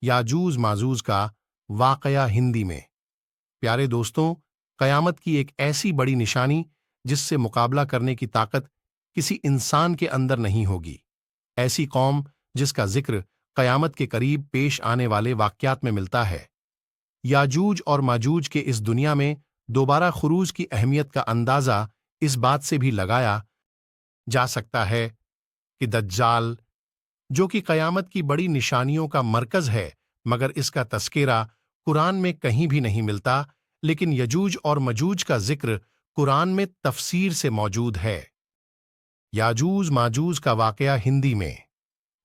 याजूज माजूज का वाकया हिंदी में। प्यारे दोस्तों, कयामत की एक ऐसी बड़ी निशानी जिससे मुकाबला करने की ताकत किसी इंसान के अंदर नहीं होगी। ऐसी कौम जिसका जिक्र कयामत के करीब पेश आने वाले वाक्यात में मिलता है। याजूज और माजूज के इस दुनिया में दोबारा खुरूज की अहमियत का अंदाजा इस बात से भी लगाया जा सकता है कि दज्जाल, जो कि कयामत की बड़ी निशानियों का मरकज है, मगर इसका तस्करा कुरान में कहीं भी नहीं मिलता, लेकिन यजूज और मजूज का जिक्र कुरान में तफसीर से मौजूद है। याजूज माजूज का वाकया हिंदी में।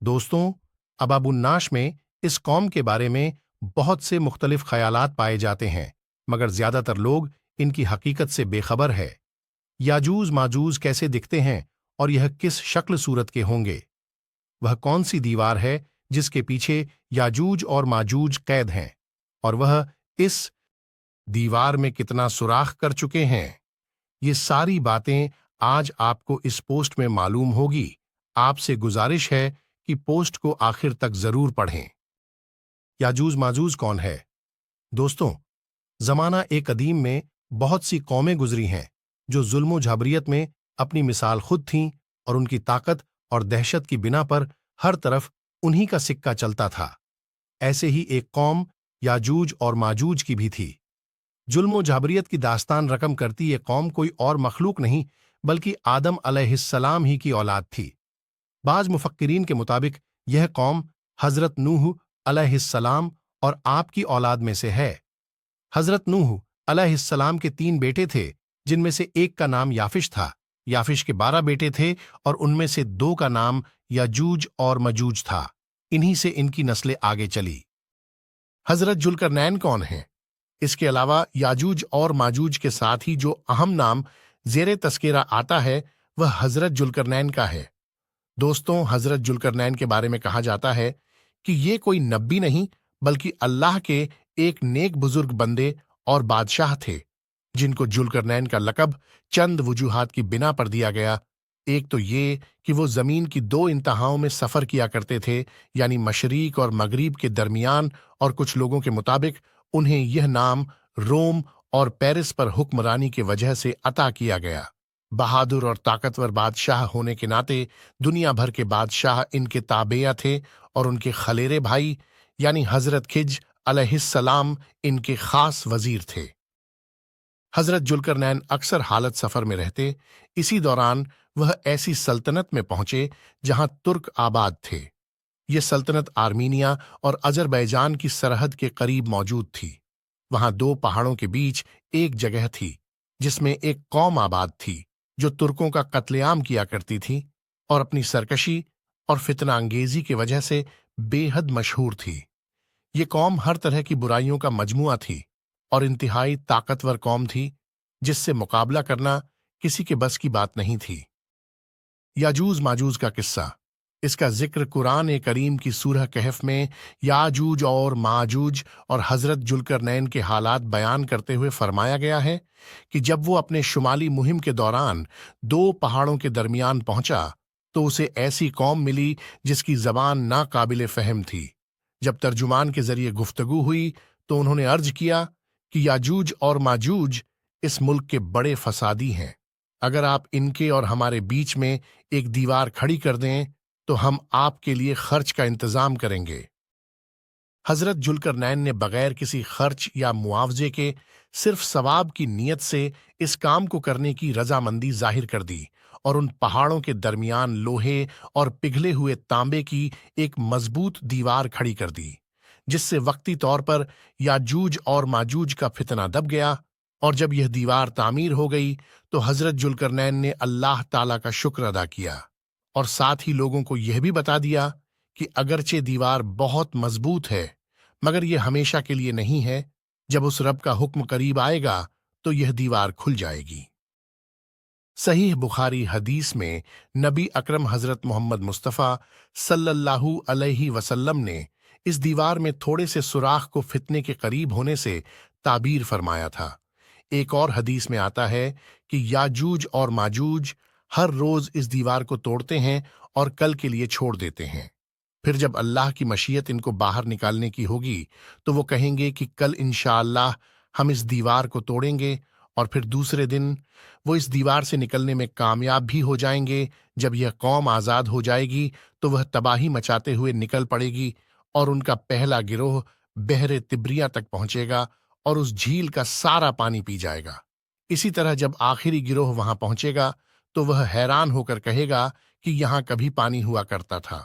दोस्तों, अबाबुन्नाश में इस कौम के बारे में बहुत से मुख्तलिफ ख्यालात पाए जाते हैं, मगर ज्यादातर लोग इनकी हकीकत से बेखबर है। याजूज माजूज कैसे दिखते हैं और यह किस शक्ल सूरत के होंगे? वह कौन सी दीवार है जिसके पीछे याजूज और माजूज कैद हैं, और वह इस दीवार में कितना सुराख कर चुके हैं? ये सारी बातें आज आपको इस पोस्ट में मालूम होगी। आपसे गुजारिश है कि पोस्ट को आखिर तक जरूर पढ़ें। याजूज माजूज कौन है? दोस्तों, जमाना ए कदीम में बहुत सी कौमें गुजरी हैं जो जुल्म झाबरियत में अपनी मिसाल खुद थीं, और उनकी ताकत और दहशत की बिना पर हर तरफ उन्हीं का सिक्का चलता था। ऐसे ही एक कौम याजूज और माजूज की भी थी। जुल्म झाबरियत की दास्तान रकम करती ये कौम कोई और मखलूक नहीं बल्कि आदम अलैहिस्सलाम ही की औलाद थी। बाज मुफक्किरीन के मुताबिक यह कौम हजरत नूह अलैहिस्सलाम और आपकी औलाद में से है। हजरत नूह अलैहिस्सलाम के 3 बेटे थे, जिनमें से एक का नाम याफिश था। याफिश के 12 बेटे थे और उनमें से 2 का नाम याजूज और मजूज था। इन्हीं से इनकी नस्लें आगे चली। हजरत जुल्करनैन कौन हैं? इसके अलावा याजूज और माजूज के साथ ही जो अहम नाम जेरे तस्करा आता है वह हजरत जुल्करनैन का है। दोस्तों, हजरत जुल्करनैन के बारे में कहा जाता है कि ये कोई नबी नहीं बल्कि अल्लाह के एक नेक बुजुर्ग बंदे और बादशाह थे, जिनको जुल्करनैन का लकब चंद वजूहात की बिना पर दिया गया। एक तो ये कि वो जमीन की 2 इंतहाओं में सफर किया करते थे, यानी मशरिक और मगरिब के दरमियान, और कुछ लोगों के मुताबिक उन्हें यह नाम रोम और पेरिस पर हुक्मरानी की वजह से अता किया गया। बहादुर और ताकतवर बादशाह होने के नाते दुनिया भर के बादशाह इनके ताबेया थे, और उनके खलेरे भाई यानी हजरत खिज अलैहिस्सलाम इनके खास वजीर थे। हजरत जुल्करनैन अक्सर हालत सफर में रहते। इसी दौरान वह ऐसी सल्तनत में पहुंचे जहां तुर्क आबाद थे। ये सल्तनत आर्मीनिया और अजरबैजान की सरहद के करीब मौजूद थी। वहां 2 पहाड़ों के बीच एक जगह थी जिसमें एक कौम आबाद थी जो तुर्कों का कत्लेआम किया करती थी और अपनी सरकशी और फितना अंगेजी की वजह से बेहद मशहूर थी। ये कौम हर तरह की बुराइयों का मजमुआ थी और इंतहाई ताकतवर कौम थी, जिससे मुकाबला करना किसी के बस की बात नहीं थी। याजूज माजूज का किस्सा। इसका जिक्र कुरान करीम की सूरह कहफ में याजूज और माजूज और हजरत जुल्करनैन के हालात बयान करते हुए फरमाया गया है कि जब वो अपने शुमाली मुहिम के दौरान 2 पहाड़ों के दरमियान पहुंचा तो उसे ऐसी कौम मिली जिसकी जबान नाकाबिले फहम थी। जब तर्जुमान के जरिए गुफ्तगू हुई तो उन्होंने अर्ज किया कि याजूज और माजूज इस मुल्क के बड़े फसादी हैं। अगर आप इनके और हमारे बीच में एक दीवार खड़ी कर दें तो हम आपके लिए खर्च का इंतजाम करेंगे। हजरत जुल्करनैन ने बगैर किसी खर्च या मुआवजे के सिर्फ सवाब की नीयत से इस काम को करने की रजामंदी जाहिर कर दी और उन पहाड़ों के दरमियान लोहे और पिघले हुए तांबे की एक मजबूत दीवार खड़ी कर दी, जिससे वक्ती तौर पर याजूज और माजूज का फितना दब गया। और जब यह दीवार तामीर हो गई तो हजरत जुल्करनैन ने अल्लाह ताला का शुक्र अदा किया और साथ ही लोगों को यह भी बता दिया कि अगरचे दीवार बहुत मजबूत है, मगर यह हमेशा के लिए नहीं है। जब उस रब का हुक्म करीब आएगा तो यह दीवार खुल जाएगी। सहीह बुखारी हदीस में नबी अकरम हजरत मोहम्मद मुस्तफ़ा सल्लल्लाहु अलैहि वसल्लम ने इस दीवार में थोड़े से सुराख को फितने के करीब होने से ताबीर फरमाया था। एक और हदीस में आता है कि याजूज और माजूज हर रोज इस दीवार को तोड़ते हैं और कल के लिए छोड़ देते हैं। پھر جب اللہ کی مشیت ان کو باہر نکالنے کی ہوگی تو وہ کہیں گے کہ کل انشاءاللہ ہم اس دیوار کو توڑیں گے، اور پھر دوسرے دن وہ اس دیوار سے نکلنے میں کامیاب بھی ہو جائیں گے۔ جب یہ قوم آزاد ہو جائے گی تو وہ تباہی مچاتے ہوئے نکل پڑے گی، اور ان کا پہلا گروہ بحر تبریہ تک پہنچے گا اور اس جھیل کا سارا پانی پی جائے گا۔ اسی طرح جب آخری گروہ وہاں پہنچے گا تو وہ حیران ہو کر کہے گا کہ یہاں کبھی پانی ہوا کرتا تھا۔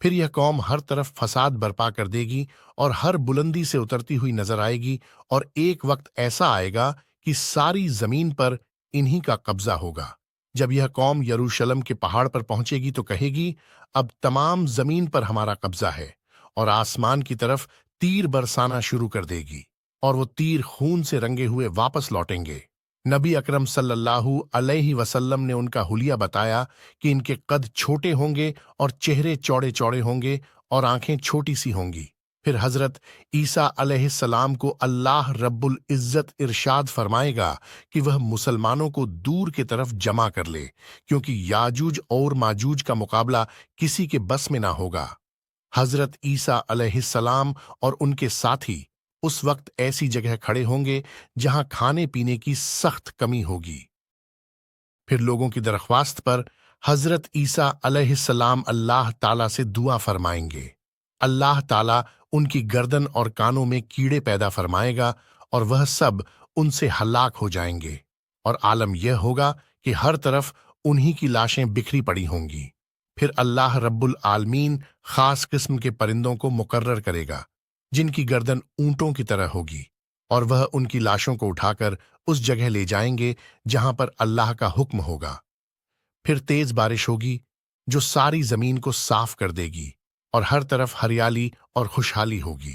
پھر یہ قوم ہر طرف فساد برپا کر دے گی اور ہر بلندی سے اترتی ہوئی نظر آئے گی، اور ایک وقت ایسا آئے گا کہ ساری زمین پر انہی کا قبضہ ہوگا۔ جب یہ قوم یروشلم کے پہاڑ پر پہنچے گی تو کہے گی اب تمام زمین پر ہمارا قبضہ ہے، اور آسمان کی طرف تیر برسانا شروع کر دے گی، اور وہ تیر خون سے رنگے ہوئے واپس لوٹیں گے۔ نبی اکرم صلی اللہ علیہ وسلم نے ان کا حلیہ بتایا کہ ان کے قد چھوٹے ہوں گے اور چہرے چوڑے چوڑے ہوں گے اور آنکھیں چھوٹی سی ہوں گی۔ پھر حضرت عیسیٰ علیہ السلام کو اللہ رب العزت ارشاد فرمائے گا کہ وہ مسلمانوں کو دور کی طرف جمع کر لے، کیونکہ یاجوج اور ماجوج کا مقابلہ کسی کے بس میں نہ ہوگا۔ حضرت عیسیٰ علیہ السلام اور ان کے ساتھی اس وقت ایسی جگہ کھڑے ہوں گے جہاں کھانے پینے کی سخت کمی ہوگی۔ پھر لوگوں کی درخواست پر حضرت عیسیٰ علیہ السلام اللہ تعالیٰ سے دعا فرمائیں گے۔ اللہ تعالیٰ ان کی گردن اور کانوں میں کیڑے پیدا فرمائے گا، اور وہ سب ان سے ہلاک ہو جائیں گے، اور عالم یہ ہوگا کہ ہر طرف انہی کی لاشیں بکھری پڑی ہوں گی۔ پھر اللہ رب العالمین خاص قسم کے پرندوں کو مقرر کرے گا جن کی گردن اونٹوں کی طرح ہوگی، اور وہ ان کی لاشوں کو اٹھا کر اس جگہ لے جائیں گے جہاں پر اللہ کا حکم ہوگا۔ پھر تیز بارش ہوگی جو ساری زمین کو صاف کر دے گی، اور ہر طرف ہریالی اور خوشحالی ہوگی،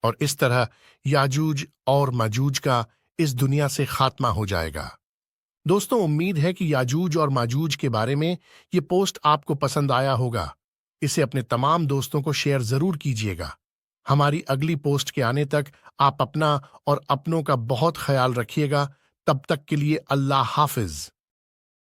اور اس طرح یاجوج اور ماجوج کا اس دنیا سے خاتمہ ہو جائے گا۔ دوستوں، امید ہے کہ یاجوج اور ماجوج کے بارے میں یہ پوسٹ آپ کو پسند آیا ہوگا۔ اسے اپنے تمام دوستوں کو شیئر ضرور کیجیے گا۔ ہماری اگلی پوسٹ کے آنے تک آپ اپنا اور اپنوں کا بہت خیال رکھیے گا۔ تب تک کے لیے اللہ حافظ۔